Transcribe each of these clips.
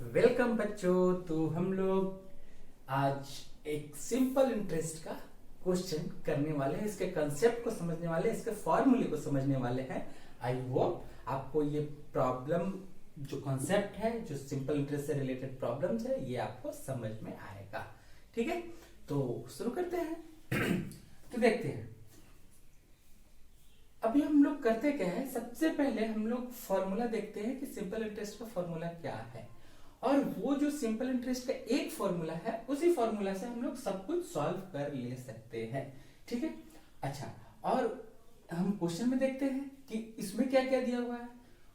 Welcome बच्चों। तो हम लोग आज एक सिंपल इंटरेस्ट का क्वेश्चन करने वाले हैं, इसके कंसेप्ट को समझने वाले हैं, इसके फॉर्मूले को समझने वाले हैं। आई होप आपको ये प्रॉब्लम जो कॉन्सेप्ट है, जो सिंपल इंटरेस्ट से रिलेटेड प्रॉब्लम्स है, ये आपको समझ में आएगा। ठीक है, तो शुरू करते हैं। तो देखते हैं अभी हम लोग करते क्या है। सबसे पहले हम लोग फॉर्मूला देखते हैं कि सिंपल इंटरेस्ट का फॉर्मूला क्या है, और वो जो सिंपल इंटरेस्ट का एक फॉर्मूला है, उसी फॉर्मूला से हम लोग सब कुछ सॉल्व कर ले सकते हैं। ठीक है, अच्छा, और हम क्वेश्चन में देखते हैं कि इसमें क्या क्या दिया हुआ है,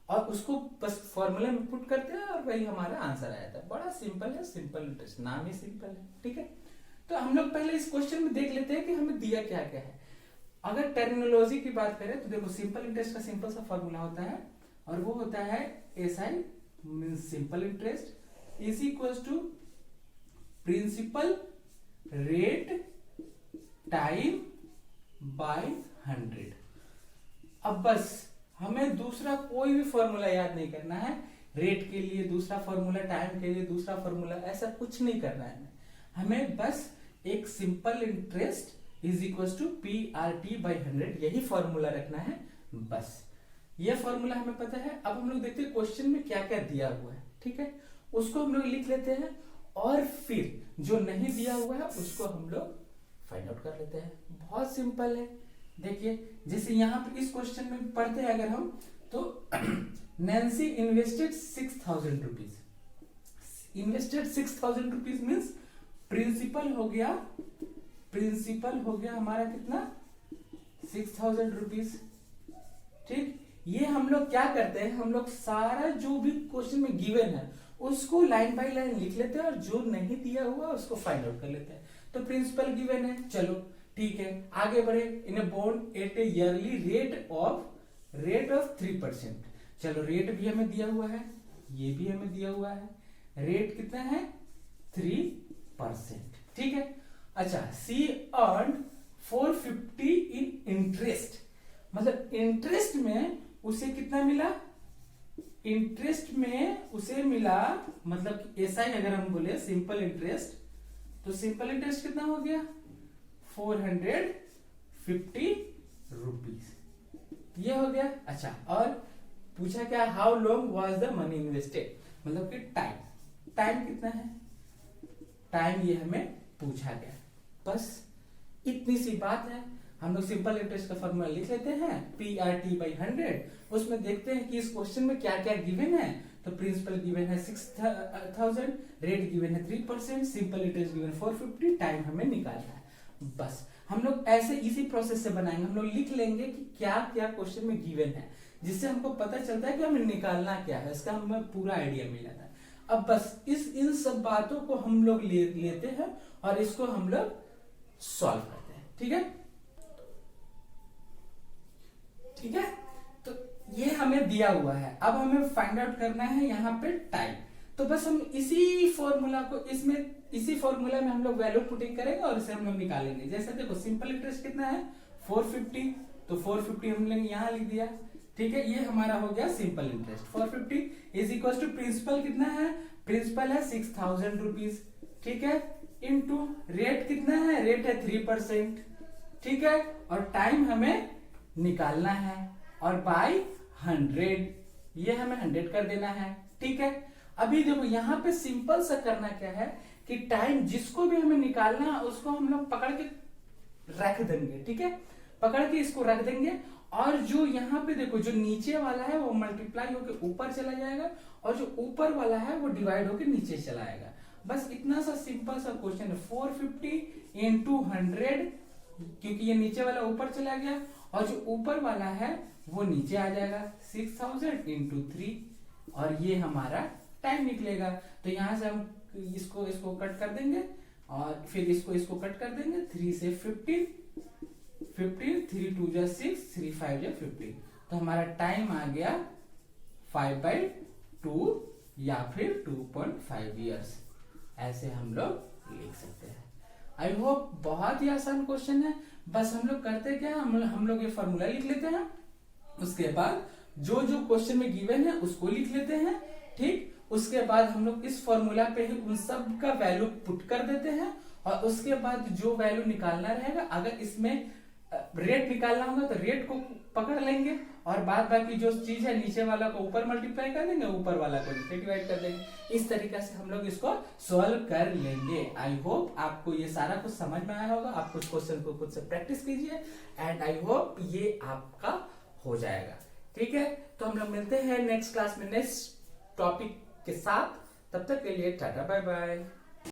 और उसको बस फॉर्मूला में पुट करते हैं और वही हमारा आंसर आ जाता है। बड़ा सिंपल है, सिंपल इंटरेस्ट, नाम ही सिंपल है। ठीक है, तो हम लोग पहले इस क्वेश्चन में देख लेते हैं कि हमें दिया क्या क्या है। अगर टर्मिनोलॉजी की बात करें तो देखो, सिंपल इंटरेस्ट का सिंपल सा फॉर्मूला होता है, और वो होता है SI means simple interest is equal to principal rate time by 100। अब बस हमें दूसरा कोई भी फॉर्मूला याद नहीं करना है। रेट के लिए दूसरा फॉर्मूला, टाइम के लिए दूसरा फॉर्मूला, ऐसा कुछ नहीं करना है हमें। बस एक simple interest is equal to PRT by 100, यही फॉर्मूला रखना है बस। ये फॉर्मूला हमें पता है। अब हम लोग देखते हैं क्वेश्चन में क्या क्या दिया हुआ है। ठीक है, उसको हम लोग लिख लेते हैं, और फिर जो नहीं दिया हुआ है उसको हम लोग फाइंड आउट कर लेते हैं। बहुत सिंपल है। देखिए, जैसे यहाँ पे इस क्वेश्चन में पढ़ते हैं अगर हम, तो Nancy invested 6000 rupees. Invested 6000 rupees means principal हो गया, प्रिंसिपल हो गया हमारा कितना, 6000 रुपीज। ठीक, ये हम लोग क्या करते हैं, हम लोग सारा जो भी क्वेश्चन में गिवन है उसको लाइन बाय लाइन लिख लेते हैं, और जो नहीं दिया हुआ उसको फाइंड आउट कर लेते हैं। तो प्रिंसिपल गिवन है, चलो ठीक है, आगे बढ़े। In a bond at a yearly rate of 3%। चलो, रेट भी हमें दिया हुआ है, ये भी हमें दिया हुआ है। रेट कितना है, 3%। ठीक है, अच्छा, सी अर्न 450 इन इंटरेस्ट, मतलब इंटरेस्ट में उसे कितना मिला, इंटरेस्ट में उसे मिला, मतलब SI अगर हम बोले सिंपल इंटरेस्ट, तो सिंपल इंटरेस्ट कितना हो गया, 450 रुपीज, ये हो गया। अच्छा, और पूछा क्या, how long was the money invested, मतलब कि टाइम कितना है, टाइम ये हमें पूछा गया। बस इतनी सी बात है। हम लोग सिंपल इंटरेस्ट का फॉर्मूला लिख लेते हैं, PRT बाई 100। उसमें देखते हैं कि इस क्वेश्चन में क्या क्या गिवन है। तो प्रिंसिपल गिवन है 6000, रेट गिवन है 3%, सिंपल इंटरेस्ट गिवन 450, टाइम हमें निकालना है। बस हम लोग ऐसे इसी प्रोसेस से बनाएंगे। हम लोग लिख लेंगे कि क्या क्या क्वेश्चन में गिवन है, जिससे हमको पता चलता है कि हमें निकालना क्या है, इसका हमें पूरा आइडिया मिल जाता है। अब बस इन सब बातों को हम लोग लेते हैं और इसको हम लोग सॉल्व करते हैं। ठीक है, ठीक है, तो ये हमें दिया हुआ है। अब हमें फाइंड आउट करना है यहाँ पे टाइम। तो बस हम इसी फॉर्मूला को इसी फॉर्मूला में हम लोग वैल्यू पुटिंग करेंगे और इसे हम लोग निकालेंगे। जैसे देखो, सिंपल इंटरेस्ट कितना है, 450, तो 450 हम लोग यहाँ लिख दिया। ठीक है, ये हमारा हो गया simple interest. 450 is equal to principal कितना है, प्रिंसिपल है 6000 रुपीज। ठीक है, इनटू रेट कितना है, रेट है 3%। ठीक है, और टाइम हमें निकालना है, और बाय 100, ये हमें 100 कर देना है। ठीक है, अभी देखो यहाँ पे सिंपल सा करना क्या है कि टाइम जिसको भी हमें निकालना है उसको हम लोग पकड़ के रख देंगे। ठीक है, पकड़ के इसको रख देंगे, और जो यहाँ पे देखो, जो नीचे वाला है वो मल्टीप्लाई होकर ऊपर चला जाएगा, और जो ऊपर वाला है वो डिवाइड होकर नीचे चला आएगा। बस इतना सा सिंपल सा क्वेश्चन है। 450 इंटू 100, क्योंकि ये नीचे वाला ऊपर चला गया, और जो ऊपर वाला है वो नीचे आ जाएगा, 6000 इंटू 3, और ये हमारा टाइम निकलेगा। तो यहां से हम इसको कट कर देंगे, और फिर इसको कट कर देंगे। 3 से 15, 3 2 जा 6, 3 5 जा 15, तो हमारा टाइम आ गया 5/2 या फिर 2.5 ईयर्स। ऐसे हम लोग लिख सकते हैं। आई होप बहुत ही आसान क्वेश्चन है। बस हम लोग करते क्या, हम लोग ये फॉर्मूला लिख लेते हैं, उसके बाद जो जो क्वेश्चन में गिवन है उसको लिख लेते हैं। ठीक, उसके बाद हम लोग इस फॉर्मूला पे ही उन सब का वैल्यू पुट कर देते हैं, और उसके बाद जो वैल्यू निकालना रहेगा, अगर इसमें रेट निकालना होगा तो रेट को पकड़ लेंगे, और बाद बाकी जो चीज है नीचे वाला को ऊपर मल्टीप्लाई कर देंगे, ऊपर वाला को नीचे डिवाइड कर देंगे। इस तरीके से हम लोग इसको सॉल्व कर लेंगे। आई होप आपको ये सारा कुछ समझ में आया होगा। आप कुछ क्वेश्चन को खुद से प्रैक्टिस कीजिए, एंड आई होप ये आपका हो जाएगा। ठीक है, तो हम लोग मिलते हैं नेक्स्ट क्लास में नेक्स्ट टॉपिक के साथ। तब तक के लिए टाटा बाय बाय।